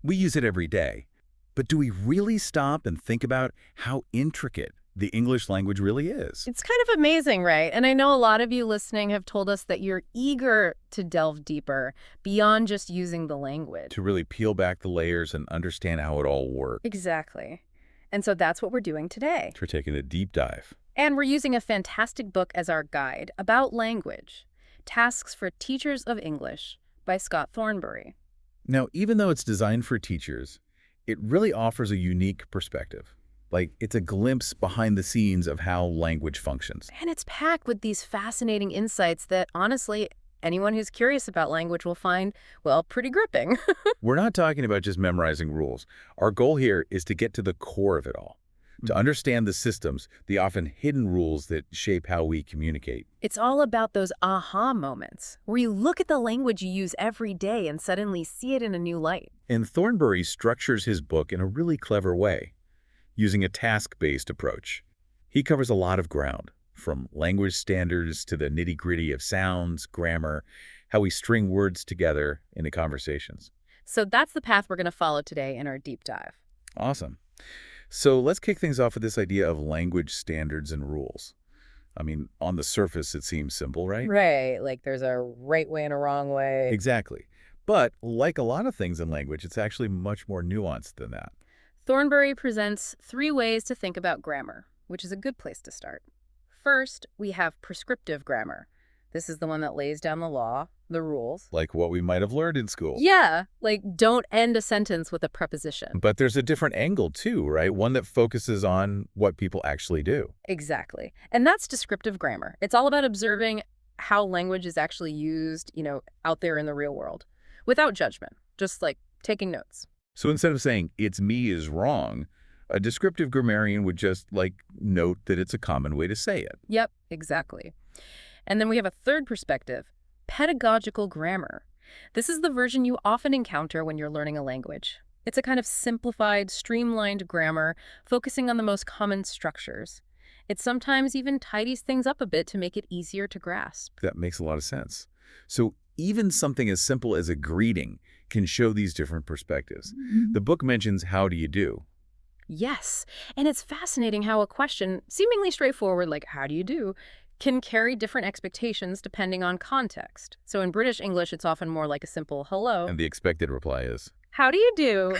We use it every day. But do we really stop and think about how intricate the English language really is? It's kind of amazing, right? And I know a lot of you listening have told us that you're eager to delve deeper beyond just using the language. To really peel back the layers and understand how it all works. Exactly. And so that's what we're doing today. We're taking a deep dive. And we're using a fantastic book as our guide about language, Tasks for Teachers of English by Scott Thornbury. Now, even though it's designed for teachers, it really offers a unique perspective. Like, it's a glimpse behind the scenes of how language functions. And it's packed with these fascinating insights that, honestly, anyone who's curious about language will find, well, pretty gripping. We're not talking about just memorizing rules. Our goal here is to get to the core of it all, to understand the systems, the often hidden rules that shape how we communicate. It's all about those aha moments, where you look at the language you use every day and suddenly see it in a new light. And Thornbury structures his book in a really clever way, using a task-based approach. He covers a lot of ground, from language standards to the nitty-gritty of sounds, grammar, how we string words together into conversations. So that's the path we're going to follow today in our deep dive. Awesome. So let's kick things off with this idea of language standards and rules. I mean, on the surface, it seems simple, right? Right, like there's a right way and a wrong way. Exactly. But like a lot of things in language, it's actually much more nuanced than that. Thornbury presents 3 ways to think about grammar, which is a good place to start. First, we have prescriptive grammar. This is the one that lays down the law, the rules. Like what we might have learned in school. Yeah, like don't end a sentence with a preposition. But there's a different angle too, right? One that focuses on what people actually do. Exactly. And that's descriptive grammar. It's all about observing how language is actually used, out there in the real world, without judgment, just like taking notes. So instead of saying, it's me is wrong, a descriptive grammarian would just, note that it's a common way to say it. Yep, exactly. And then we have a third perspective, pedagogical grammar. This is the version you often encounter when you're learning a language. It's a kind of simplified, streamlined grammar, focusing on the most common structures. It sometimes even tidies things up a bit to make it easier to grasp. That makes a lot of sense. So even something as simple as a greeting can show these different perspectives. The book mentions how do you do? Yes, and it's fascinating how a question, seemingly straightforward like how do you do, can carry different expectations depending on context. So in British English, it's often more like a simple hello. And the expected reply is, How do you do?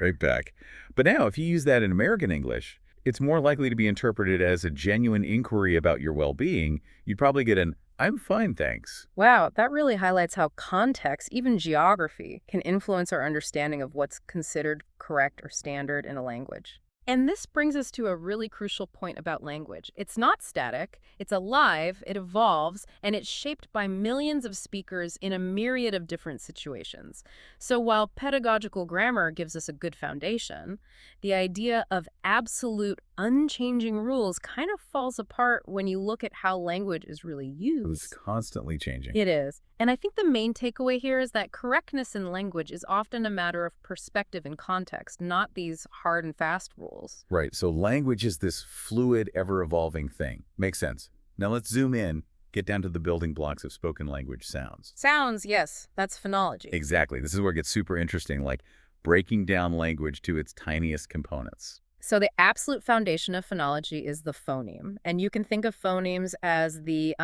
right back. But now, if you use that in American English, it's more likely to be interpreted as a genuine inquiry about your well-being. You'd probably get an, I'm fine, thanks. Wow, that really highlights how context, even geography, can influence our understanding of what's considered correct or standard in a language. And this brings us to a really crucial point about language. It's not static, it's alive, it evolves, and it's shaped by millions of speakers in a myriad of different situations. So while pedagogical grammar gives us a good foundation, the idea of absolute, unchanging rules kind of falls apart when you look at how language is really It's used. constantly changing. It is. And I think the main takeaway here is that correctness in language is often a matter of perspective and context, not these hard and fast rules. Right, so language is this fluid, ever-evolving thing. Makes sense. Now let's zoom in, get down to the building blocks of spoken language sounds. Sounds, yes, that's phonology. Exactly. This is where it gets super interesting, like breaking down language to its tiniest components. So the absolute foundation of phonology is the phoneme. And you can think of phonemes as the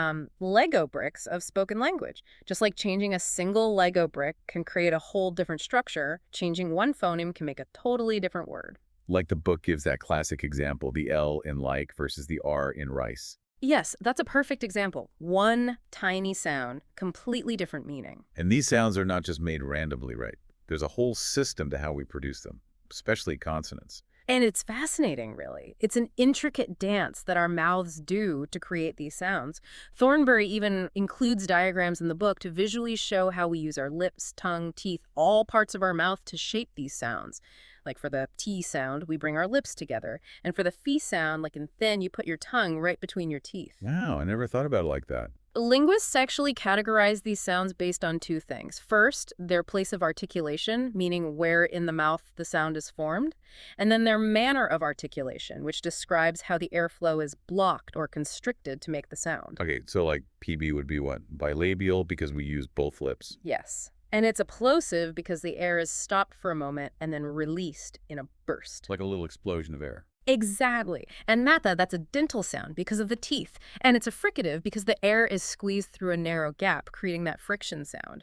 Lego bricks of spoken language. Just like changing a single Lego brick can create a whole different structure, changing one phoneme can make a totally different word. Like the book gives that classic example, the L in like versus the R in rice. Yes, that's a perfect example. One tiny sound, completely different meaning. And these sounds are not just made randomly, right? There's a whole system to how we produce them, especially consonants. And it's fascinating, really. It's an intricate dance that our mouths do to create these sounds. Thornbury even includes diagrams in the book to visually show how we use our lips, tongue, teeth, all parts of our mouth to shape these sounds. Like for the T sound, we bring our lips together. And for the phi sound, like in thin, you put your tongue right between your teeth. Wow, I never thought about it like that. Linguists actually categorize these sounds based on 2 things. First, their place of articulation, meaning where in the mouth the sound is formed, and then their manner of articulation, which describes how the airflow is blocked or constricted to make the sound. Okay, so like PB would be what? Bilabial because we use both lips. Yes. And it's a plosive because the air is stopped for a moment and then released in a burst. Like a little explosion of air. Exactly. And natha, that's a dental sound because of the teeth. And it's a fricative because the air is squeezed through a narrow gap, creating that friction sound.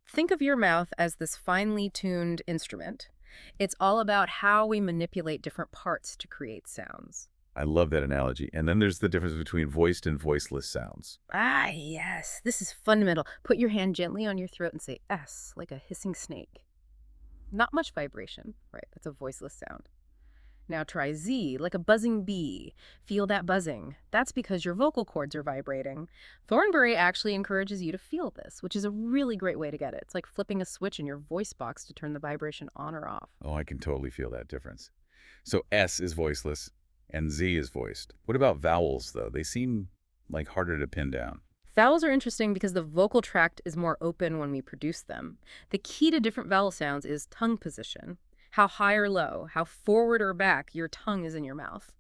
Think of your mouth as this finely tuned instrument. It's all about how we manipulate different parts to create sounds. I love that analogy. And then there's the difference between voiced and voiceless sounds. Ah, yes. This is fundamental. Put your hand gently on your throat and say S, like a hissing snake. Not much vibration, right? That's a voiceless sound. Now try Z, like a buzzing bee. Feel that buzzing. That's because your vocal cords are vibrating. Thornbury actually encourages you to feel this, which is a really great way to get it. It's like flipping a switch in your voice box to turn the vibration on or off. Oh, I can totally feel that difference. So S is voiceless and Z is voiced. What about vowels, though? They seem like harder to pin down. Vowels are interesting because the vocal tract is more open when we produce them. The key to different vowel sounds is tongue position. How high or low, how forward or back your tongue is in your mouth.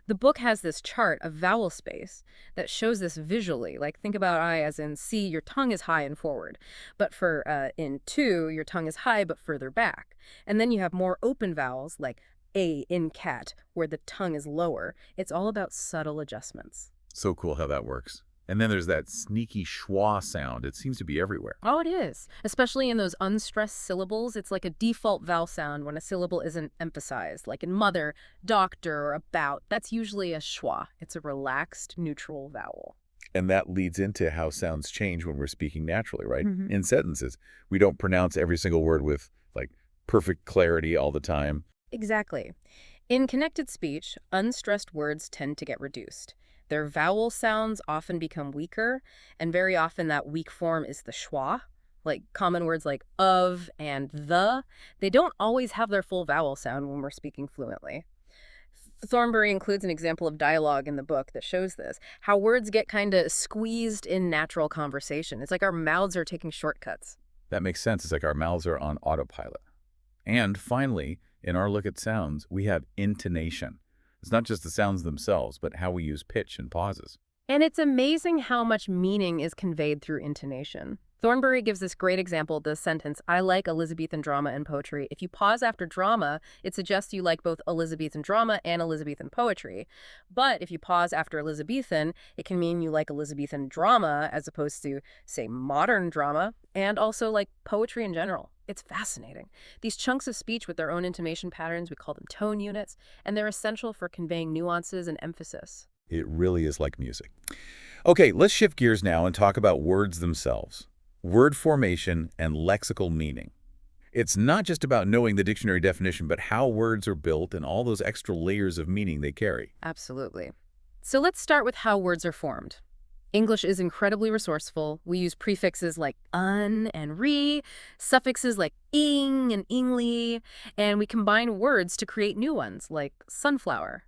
The book has this chart of vowel space that shows this visually. Like think about I as in C, your tongue is high and forward. But for in two, your tongue is high but further back. And then you have more open vowels like A in cat, where the tongue is lower. It's all about subtle adjustments. So cool how that works. And then there's that sneaky schwa sound. It seems to be everywhere. Oh, it is. Especially in those unstressed syllables. It's like a default vowel sound when a syllable isn't emphasized, like in mother, doctor, or about. That's usually a schwa. It's a relaxed, neutral vowel. And that leads into how sounds change when we're speaking naturally, right? Mhm. In sentences, we don't pronounce every single word with, like, perfect clarity all the time. Exactly. In connected speech, unstressed words tend to get reduced. Their vowel sounds often become weaker, and very often that weak form is the schwa. Like common words like of and the, they don't always have their full vowel sound when we're speaking fluently. Thornbury includes an example of dialogue in the book that shows this, how words get kind of squeezed in natural conversation. It's like our mouths are taking shortcuts. That makes sense. It's like our mouths are on autopilot. And finally, in our look at sounds, we have intonation. It's not just the sounds themselves, but how we use pitch and pauses. And it's amazing how much meaning is conveyed through intonation. Thornbury gives this great example, the sentence, I like Elizabethan drama and poetry. If you pause after drama, it suggests you like both Elizabethan drama and Elizabethan poetry. But if you pause after Elizabethan, it can mean you like Elizabethan drama as opposed to, say, modern drama, and also like poetry in general. It's fascinating. These chunks of speech with their own intonation patterns, we call them tone units, and they're essential for conveying nuances and emphasis. It really is like music. Okay, let's shift gears now and talk about words themselves. Word formation and lexical meaning. It's not just about knowing the dictionary definition, but how words are built and all those extra layers of meaning they carry. Absolutely. So let's start with how words are formed. English is incredibly resourceful. We use prefixes like un and re, suffixes like ing and ingly, and we combine words to create new ones like sunflower.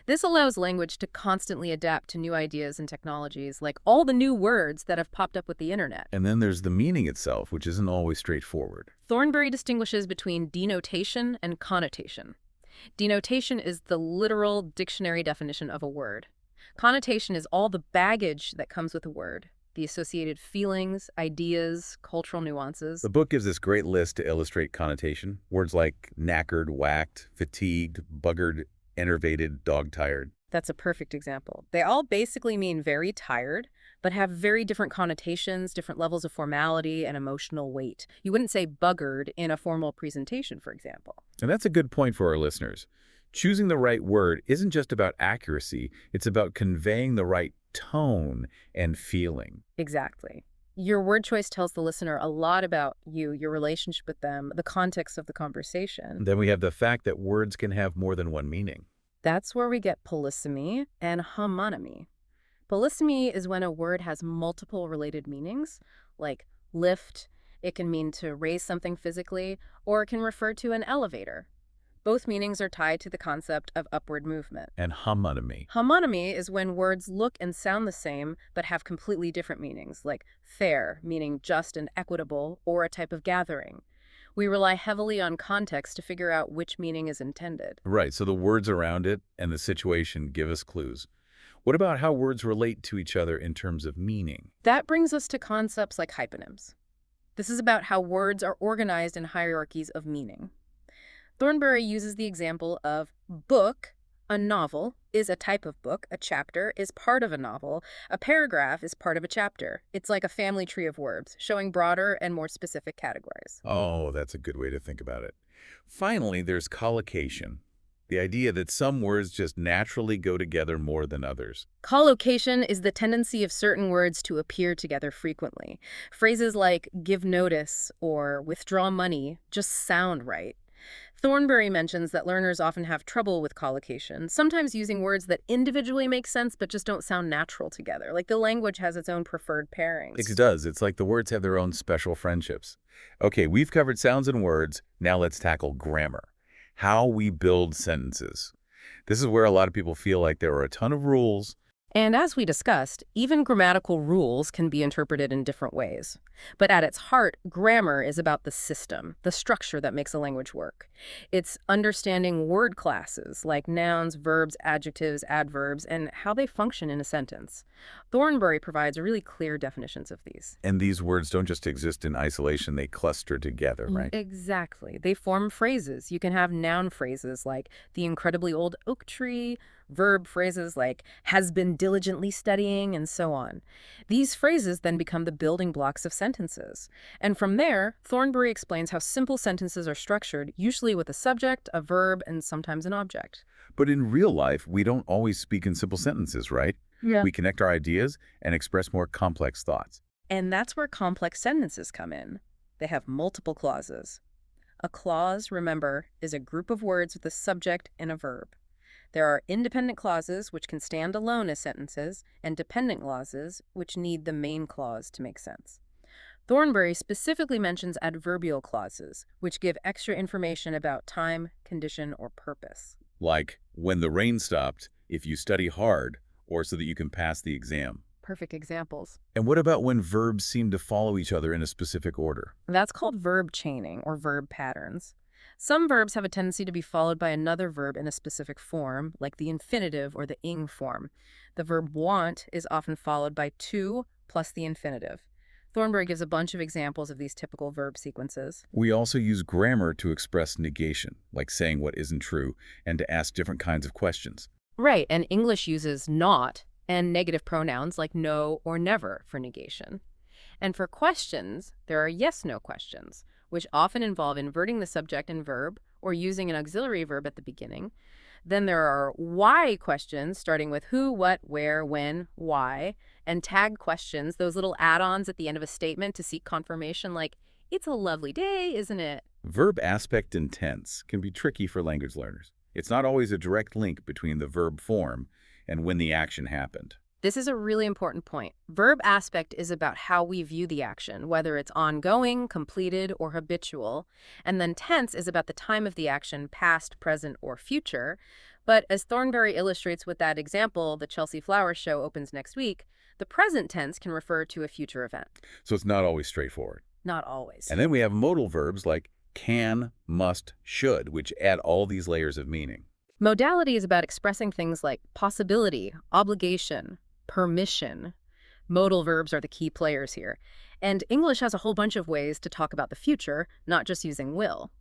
This allows language to constantly adapt to new ideas and technologies, like all the new words that have popped up with the internet. And then there's the meaning itself, which isn't always straightforward. Thornbury distinguishes between denotation and connotation. Denotation is the literal dictionary definition of a word. Connotation is all the baggage that comes with a word, the associated feelings, ideas, cultural nuances. The book gives this great list to illustrate connotation. Words like knackered, whacked, fatigued, buggered, enervated, dog-tired. That's a perfect example. They all basically mean very tired, but have very different connotations, different levels of formality and emotional weight. You wouldn't say buggered in a formal presentation, for example. And that's a good point for our listeners. Choosing the right word isn't just about accuracy, it's about conveying the right tone and feeling. Exactly. Your word choice tells the listener a lot about you, your relationship with them, the context of the conversation. Then we have the fact that words can have more than one meaning. That's where we get polysemy and homonymy. Polysemy is when a word has multiple related meanings, like lift. It can mean to raise something physically, or it can refer to an elevator. Both meanings are tied to the concept of upward movement. And homonymy. Homonymy is when words look and sound the same but have completely different meanings, like fair, meaning just and equitable, or a type of gathering. We rely heavily on context to figure out which meaning is intended. Right, so the words around it and the situation give us clues. What about how words relate to each other in terms of meaning? That brings us to concepts like hyponyms. This is about how words are organized in hierarchies of meaning. Thornbury uses the example of book. A novel is a type of book. A chapter is part of a novel. A paragraph is part of a chapter. It's like a family tree of words, showing broader and more specific categories. Oh, that's a good way to think about it. Finally, there's collocation, the idea that some words just naturally go together more than others. Collocation is the tendency of certain words to appear together frequently. Phrases like give notice or withdraw money just sound right. Thornbury mentions that learners often have trouble with collocation, sometimes using words that individually make sense but just don't sound natural together, like the language has its own preferred pairings. It does. It's like the words have their own special friendships. Okay, we've covered sounds and words. Now let's tackle grammar. How we build sentences. This is where a lot of people feel like there are a ton of rules. And as we discussed, even grammatical rules can be interpreted in different ways. But at its heart, grammar is about the system, the structure that makes a language work. It's understanding word classes like nouns, verbs, adjectives, adverbs, and how they function in a sentence. Thornbury provides really clear definitions of these. And these words don't just exist in isolation, they cluster together, right? Exactly. They form phrases. You can have noun phrases like the incredibly old oak tree, verb phrases like has been diligently studying, and so on. These phrases then become the building blocks of sentences. And from there, Thornbury explains how simple sentences are structured, usually with a subject, a verb, and sometimes an object. But in real life, we don't always speak in simple sentences, right? Yeah. We connect our ideas and express more complex thoughts. And that's where complex sentences come in. They have multiple clauses. A clause, remember, is a group of words with a subject and a verb. There are independent clauses, which can stand alone as sentences, and dependent clauses, which need the main clause to make sense. Thornbury specifically mentions adverbial clauses, which give extra information about time, condition, or purpose. Like, when the rain stopped, if you study hard, or so that you can pass the exam. Perfect examples. And what about when verbs seem to follow each other in a specific order? That's called verb chaining or verb patterns. Some verbs have a tendency to be followed by another verb in a specific form, like the infinitive or the ing form. The verb want is often followed by to plus the infinitive. Thornbury gives a bunch of examples of these typical verb sequences. We also use grammar to express negation, like saying what isn't true, and to ask different kinds of questions. Right, and English uses not and negative pronouns like no or never for negation. And for questions, there are yes-no questions, which often involve inverting the subject and verb or using an auxiliary verb at the beginning. Then there are why questions, starting with who, what, where, when, why, and tag questions, those little add-ons at the end of a statement to seek confirmation like, it's a lovely day, isn't it? Verb aspect and tense can be tricky for language learners. It's not always a direct link between the verb form and when the action happened. This is a really important point. Verb aspect is about how we view the action, whether it's ongoing, completed, or habitual. And then tense is about the time of the action, past, present, or future. But as Thornbury illustrates with that example, the Chelsea Flower Show opens next week, the present tense can refer to a future event. So it's not always straightforward. Not always. And then we have modal verbs like can, must, should, which add all these layers of meaning. Modality is about expressing things like possibility, obligation, permission. Modal verbs are the key players here. And English has a whole bunch of ways to talk about the future, not just using will.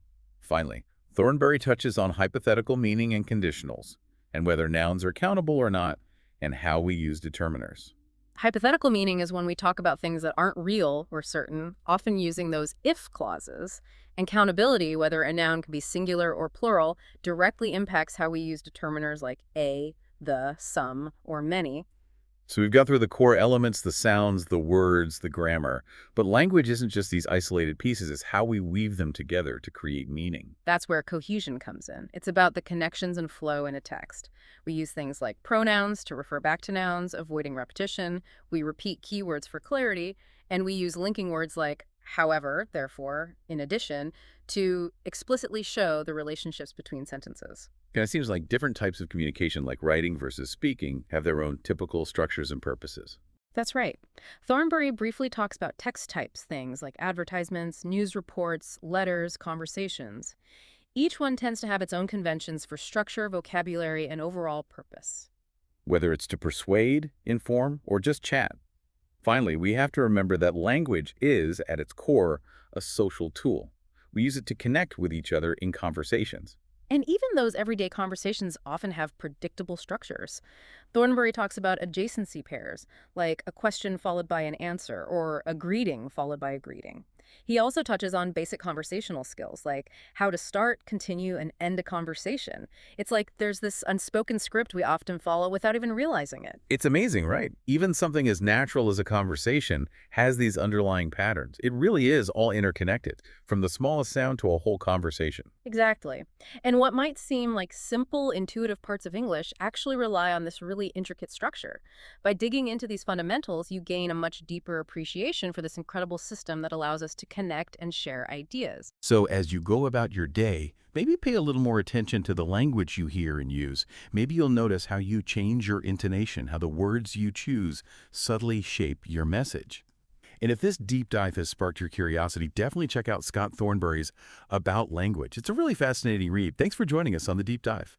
Finally, Thornbury touches on hypothetical meaning and conditionals, and whether nouns are countable or not, and how we use determiners. Hypothetical meaning is when we talk about things that aren't real or certain, often using those if clauses. And countability, whether a noun can be singular or plural, directly impacts how we use determiners like a, the, some, or many. So we've got through the core elements, the sounds, the words, the grammar. But language isn't just these isolated pieces, it's how we weave them together to create meaning. That's where cohesion comes in. It's about the connections and flow in a text. We use things like pronouns to refer back to nouns, avoiding repetition. We repeat keywords for clarity, and we use linking words like however, therefore, in addition, to explicitly show the relationships between sentences. And it seems like different types of communication, like writing versus speaking, have their own typical structures and purposes. That's right. Thornbury briefly talks about text types, things like advertisements, news reports, letters, conversations. Each one tends to have its own conventions for structure, vocabulary, and overall purpose. Whether it's to persuade, inform, or just chat. Finally, we have to remember that language is, at its core, a social tool. We use it to connect with each other in conversations. And even those everyday conversations often have predictable structures. Thornbury talks about adjacency pairs, like a question followed by an answer or a greeting followed by a greeting. He also touches on basic conversational skills, like how to start, continue, and end a conversation. It's like there's this unspoken script we often follow without even realizing it. It's amazing, right? Even something as natural as a conversation has these underlying patterns. It really is all interconnected, from the smallest sound to a whole conversation. Exactly. And what might seem like simple, intuitive parts of English actually rely on this really intricate structure. By digging into these fundamentals, you gain a much deeper appreciation for this incredible system that allows us to connect and share ideas. So as you go about your day, maybe pay a little more attention to the language you hear and use. Maybe you'll notice how you change your intonation, how the words you choose subtly shape your message. And if this deep dive has sparked your curiosity, definitely check out Scott Thornbury's About Language. It's a really fascinating read. Thanks for joining us on the Deep Dive.